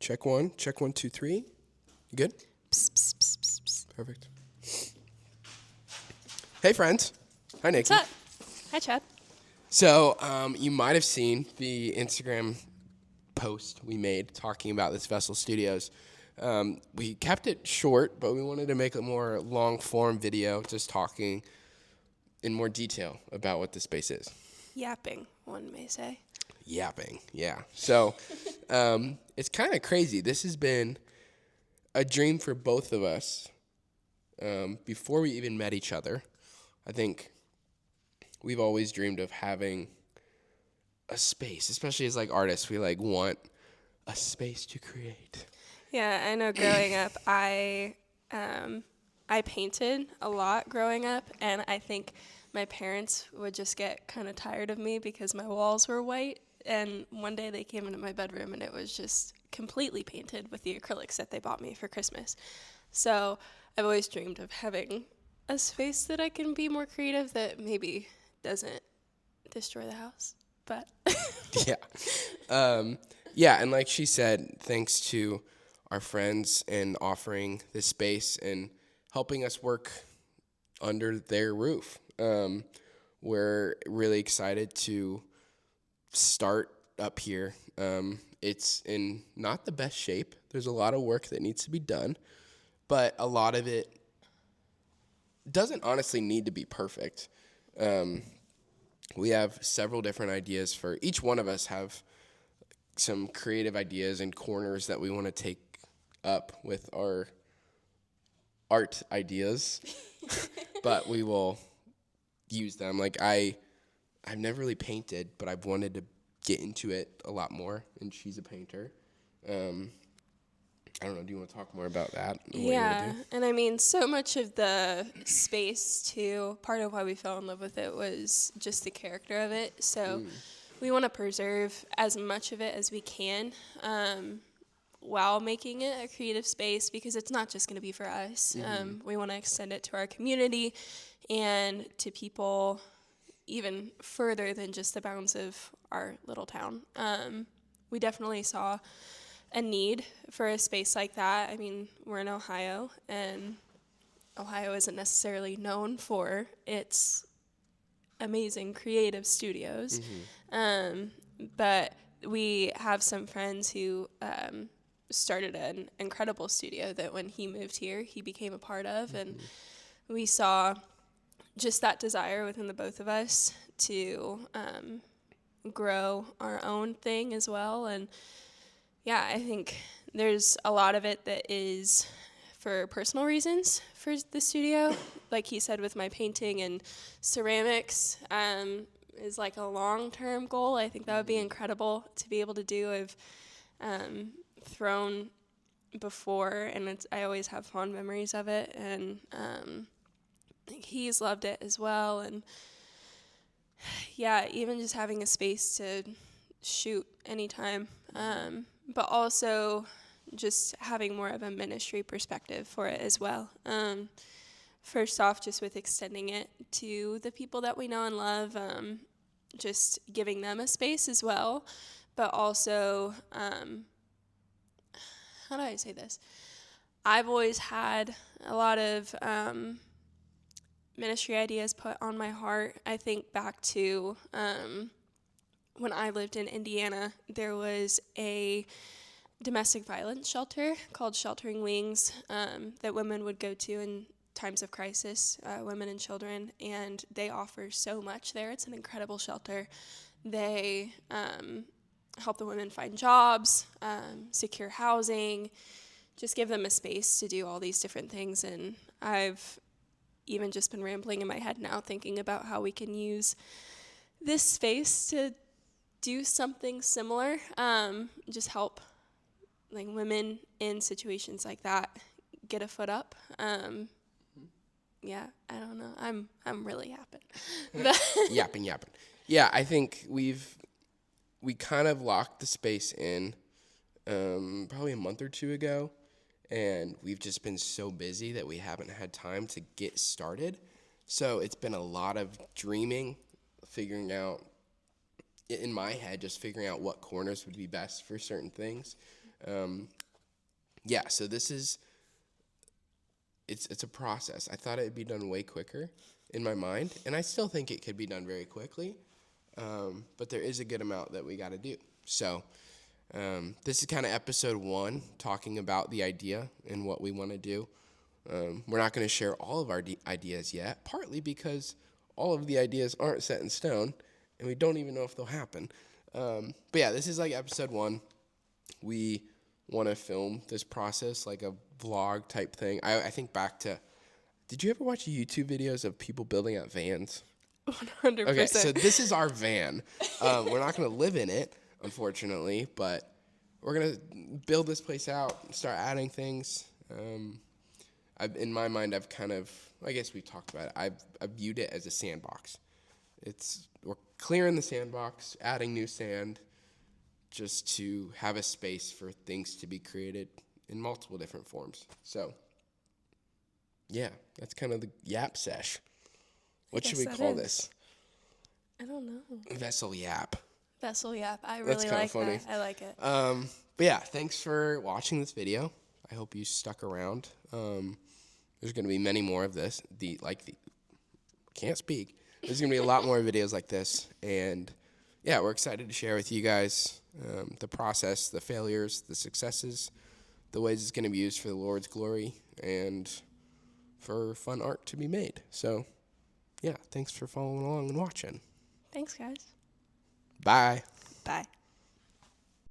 Check one. Check 1, 2, 3. You good? Psst, psst, psst, psst, psst. Perfect. Hey, friends. Hi, Nikki. What's up? Hi, Chad. So, you might have seen the Instagram post we made talking about this Vessel Studios. We kept it short, but we wanted to make a more long-form video just talking in more detail about what the space is. Yapping, one may say. Yapping, yeah. So, it's kind of crazy. This has been a dream for both of us before we even met each other. I think we've always dreamed of having a space, especially as like artists. We like want a space to create. Yeah, I know growing up, I painted a lot growing up, and I think my parents would just get kind of tired of me because my walls were white. And one day they came into my bedroom and it was just completely painted with the acrylics that they bought me for Christmas. So I've always dreamed of having a space that I can be more creative that maybe doesn't destroy the house. But Yeah, and like she said, thanks to our friends and offering this space and helping us work under their roof. We're really excited to start up here. It's in not the best shape. There's a lot of work that needs to be done, but a lot of it doesn't honestly need to be perfect. We have several different ideas for each one of us have some creative ideas and corners that we want to take up with our art ideas, but we will use them. Like I've never really painted, but I've wanted to get into it a lot more, and she's a painter. I don't know, do you want to talk more about that? yeah, and I mean, so much of the space, too, part of why we fell in love with it was just the character of it. So we want to preserve as much of it as we can while making it a creative space, because it's not just going to be for us. We want to extend it to our community and to people even further than just the bounds of our little town. We definitely saw a need for a space like that. I mean, we're in Ohio, and Ohio isn't necessarily known for its amazing creative studios. But we have some friends who started an incredible studio that when he moved here, he became a part of. And we saw just that desire within the both of us to grow our own thing as well. And yeah, I think there's a lot of it that is for personal reasons for the studio. Like he said, with my painting and ceramics is like a long-term goal. I think that would be incredible to be able to do. I've thrown before, and I always have fond memories of it. And he's loved it as well. And yeah, even just having a space to shoot anytime. But also just having more of a ministry perspective for it as well. First off, just with extending it to the people that we know and love, just giving them a space as well. But also, how do I say this? I've always had a lot of ministry ideas put on my heart. I think back to when I lived in Indiana, there was a domestic violence shelter called Sheltering Wings that women would go to in times of crisis, women and children, and they offer so much there. It's an incredible shelter. They help the women find jobs, secure housing, just give them a space to do all these different things. And I've even just been rambling in my head now thinking about how we can use this space to do something similar, just help like women in situations like that get a foot up. Yeah, I don't know. I'm really yapping. Yapping. Yeah, I think we kind of locked the space in probably a month or two ago, and we've just been so busy that we haven't had time to get started. So it's been a lot of dreaming, figuring out, in my head, just figuring out what corners would be best for certain things. Yeah, so this is, it's a process. I thought it would be done way quicker in my mind, and I still think it could be done very quickly, but there is a good amount that we got to do. So this is kind of episode 1, talking about the idea and what we want to do. We're not going to share all of our ideas yet, partly because all of the ideas aren't set in stone, and we don't even know if they'll happen. But yeah, this is like episode 1. We want to film this process like a vlog type thing. I think back to, did you ever watch YouTube videos of people building out vans? 100%. Okay, so this is our van. We're not going to live in it, unfortunately, but we're going to build this place out, start adding things. In my mind, I've kind of, I guess we talked about it, I've viewed it as a sandbox. We're clearing the sandbox, adding new sand, just to have a space for things to be created in multiple different forms. So, yeah, that's kind of the yap sesh. What should we call this? I don't know. Vessel yap. Vessel yap. I That's really kinda like funny. that. I like it. But yeah, thanks for watching this video. I hope you stuck around. There's going to be many more of this. Can't speak. There's going to be a lot more videos like this. And yeah, we're excited to share with you guys the process, the failures, the successes, the ways it's going to be used for the Lord's glory and for fun art to be made. So yeah, thanks for following along and watching. Thanks, guys. Bye. Bye.